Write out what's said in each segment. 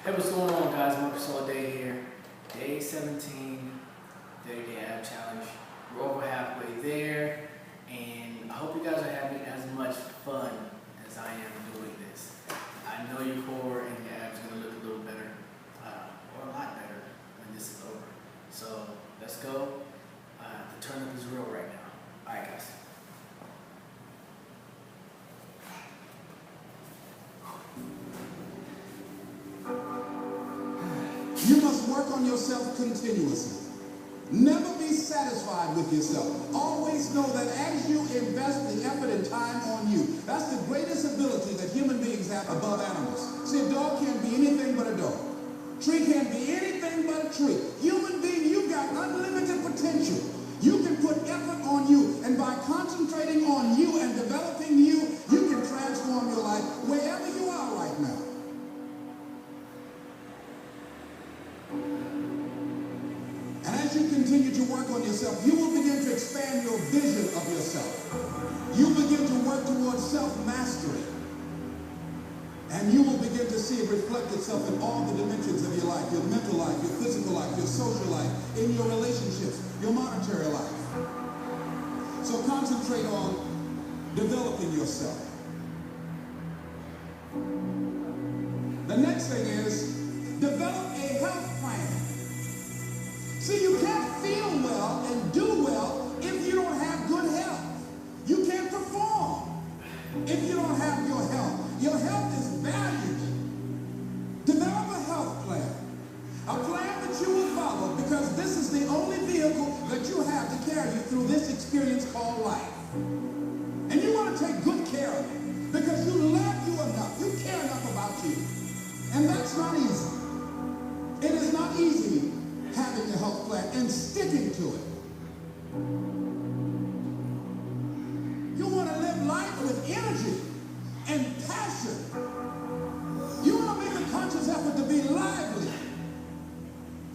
Hey, what's going on, guys? Marquis All here. Day 17, 30-day ab challenge. We're over halfway there, and I hope you guys are having as much fun as I am doing this. I know your core and your abs are going to look a little better, or a lot better when this is over. So let's go. The turn up is real right now. All right, guys. You must work on yourself continuously. Never be satisfied with yourself. Always know that as you invest the effort and time on you, that's the greatest ability that human beings have above animals. See, a dog can't be anything but a dog. Tree can't be anything but a tree. Human being, you've got unlimited potential. You can put effort on you, and by concentrating on you and developing you, you can transform your life wherever you are right now. As you continue to work on yourself, you will begin to expand your vision of yourself. You begin to work towards self-mastery. And you will begin to see it reflect itself in all the dimensions of your life, your mental life, your physical life, your social life, in your relationships, your monetary life. So concentrate on developing yourself. The next thing is develop a health plan. See, you can't feel well and do well if you don't have good health. You can't perform if you don't have your health. Your health is valued. Develop a health plan. A plan that you will follow, because this is the only vehicle that you have to carry you through this experience called life. And you want to take good care of it because you love you enough. You care enough about you. And that's not easy. It is not easy having a health plan and sticking to it. You want to live life with energy and passion. You want to make a conscious effort to be lively.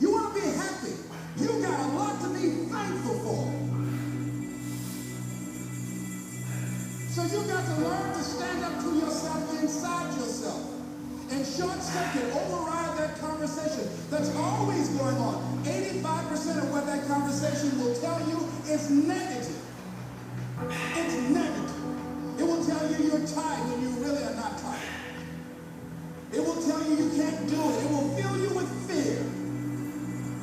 You want to be happy. You got a lot to be thankful for. So you got to learn to stand up to yourself inside yourself and short-circuit, override that conversation that's always going on. 85% of what that conversation will tell you is negative. It's negative. It will tell you you're tired when you really are not tired. It will tell you you can't do it. It will fill you with fear.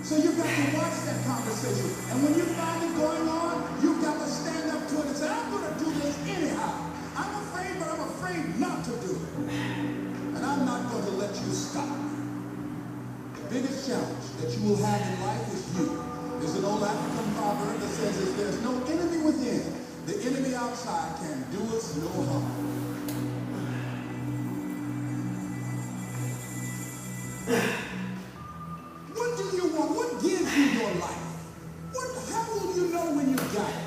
So you've got to watch that conversation. And when you find it going on, you've got to stand up to it and say, I'm going to do this anyhow. I'm afraid, but I'm afraid not to do it. And I'm not going to let you stop. The biggest challenge that you will have in life is you. There's an old African proverb that says, if there's no enemy within, the enemy outside can do us no harm. What do you want? What gives you your life? How will you know when you got it?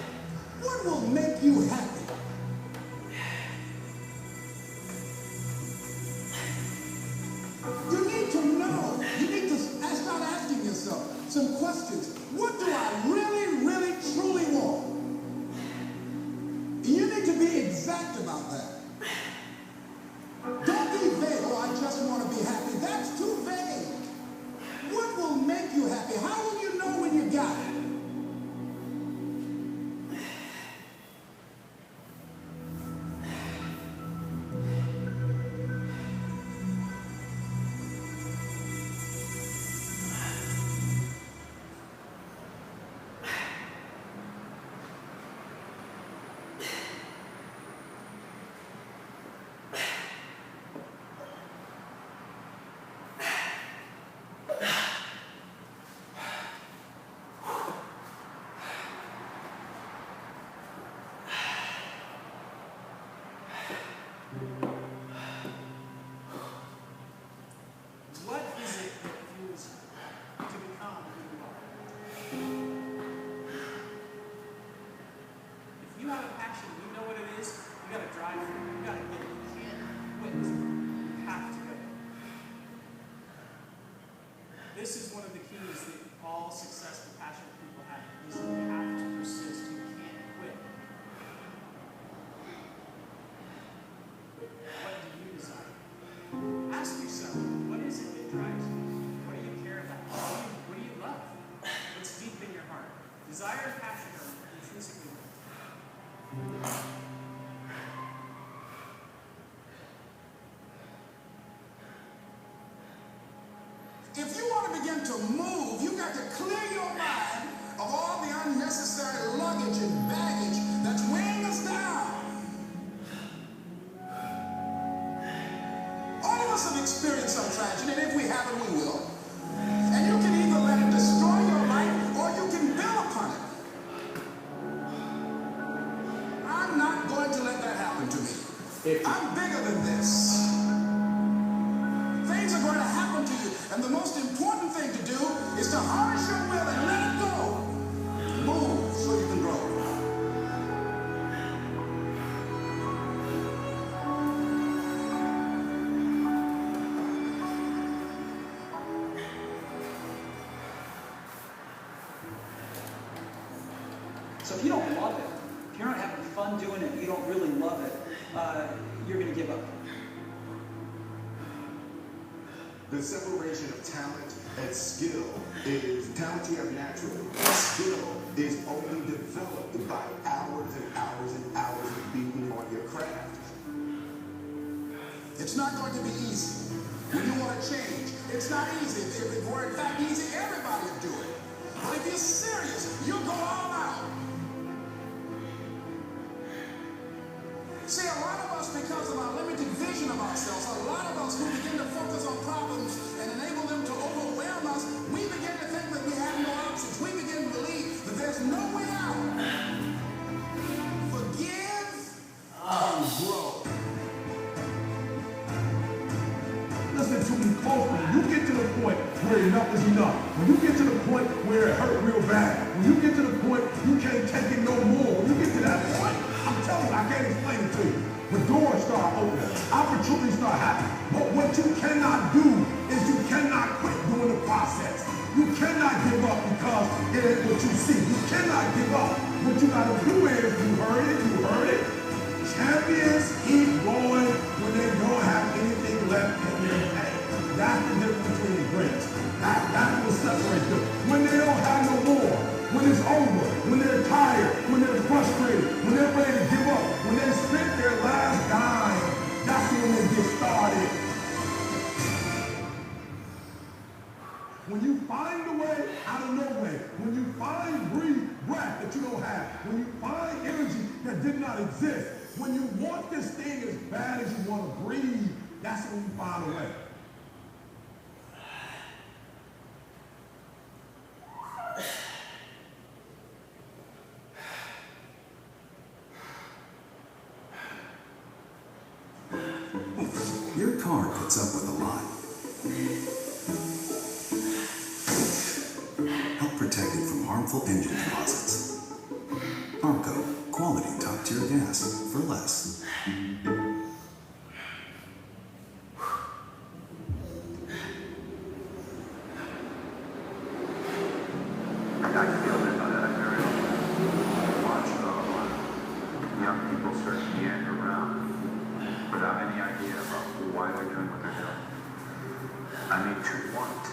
What will make you happy? You need to know. You need to start asking yourself some questions. What do I really, really, truly want? You need to be exact about that. Don't be vague. Oh, I just want to be happy. That's too vague. What will make you happy? How will you know when you got it? What is it that fuels you to become who you are? If you have a passion, you know what it is, you got to drive for it. You got to get it. You can't quit. You have to go. This is one of the keys that all successful, passionate people have. Is you have to persist. You can't quit. What do you desire? Ask yourself, what is it that drives If you want to begin to move, you got to clear your mind of all the unnecessary luggage and baggage that's weighing us down. All of us have experienced some tragedy, and if we haven't, we will. And you can either let it destroy your life, or you can build upon it. I'm not going to let that happen to me. I'm bigger than this. Things are going to happen to you, and the most important thing to do is to harness your will and let it go. Move so you can grow. So if you don't love it, if you're not having fun doing it, you don't really love it, you're going to give up. The separation of talent and skill is talent you have naturally. Skill is only developed by hours and hours and hours of being on your craft. It's not going to be easy when you want to change. It's not easy. If it were in fact easy, everybody would do it. But if you're serious, you'll go all out. See, a lot of us, because of our limited vision of ourselves, a lot of us who begin to focus on problems and enable them to overwhelm us, we begin to think that we have no options. We begin to believe that there's no way out. Forgive and grow. Listen to me closely. When you get to the point where enough is enough, when you get to the point where it hurt real bad, when you get to the point you can't take it no more, when you get to that point, I'm telling you, I can't explain it to you. The doors start opening, opportunities start happening. But what you cannot do is you cannot quit doing the process. You cannot give up because it ain't what you see. You cannot give up. What you gotta do is, you heard it. Champions keep going when they don't have anything left in their tank. That's the difference between the greats. That's what separates them. When they don't have no more, when it's over, when they're tired, when they're frustrated, when they're ready to give up, when they spent their last dime, that's when they get started. When you find a way out of no way, when you find breath that you don't have, when you find energy that did not exist, when you want this thing as bad as you want to breathe, that's when you find a way. Your car puts up with a lot. Help protect it from harmful engine deposits. Arco, quality top-tier gas for less. I feel that very watch young people start to meander around without any idea about why they're doing what they're doing. I mean, to want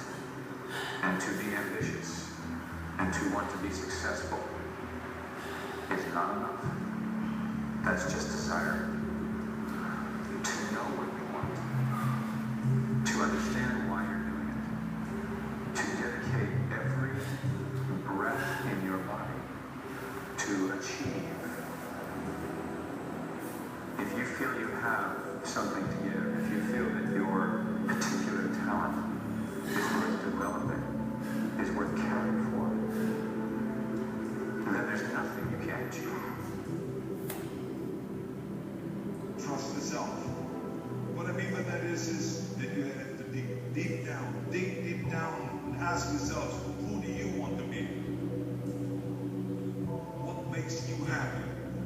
and to be ambitious and to want to be successful is not enough. That's just desire. To know what you want, to understand why you're doing it, to dedicate every breath in your body to achieve. If you feel you have something to give, if you feel that your particular talent is worth developing, is worth caring for, then there's nothing you can't achieve. Trust the self. What I mean by that is that you have to dig deep down and ask yourselves, who do you want to be? What makes you happy?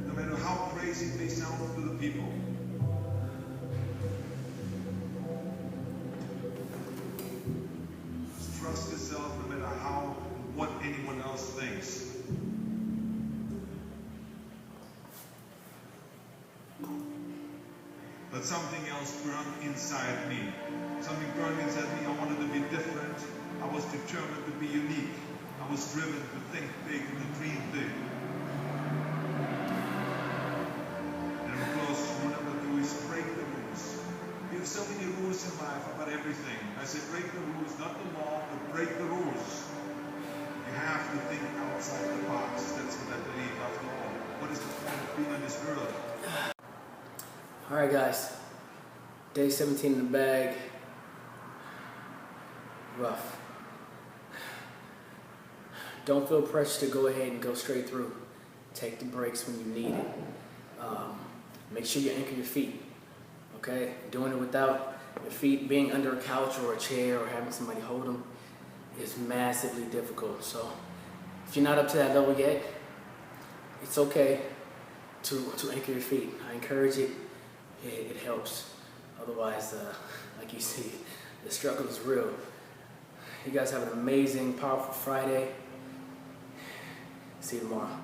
No matter how crazy it may sound to the people. Trust yourself no matter what anyone else thinks. But something else burned inside me. Something burned inside me. I wanted to be different. I was determined to be unique. I was driven to think big and to dream big. And of course, what I would do is break the rules. Be There's so many rules in life about everything. I say break the rules, not the law, but break the rules. You have to think outside the box. That's what I believe after all. What is the point of being on this earth? Alright guys, day 17 in the bag. Rough. Don't feel pressure to go ahead and go straight through. Take the breaks when you need it. Make sure you anchor your feet. Okay? Doing it without your feet being under a couch or a chair or having somebody hold them is massively difficult. So if you're not up to that level yet, it's okay to anchor your feet. I encourage it. It helps. Otherwise, like you see, the struggle is real. You guys have an amazing, powerful Friday. See you tomorrow.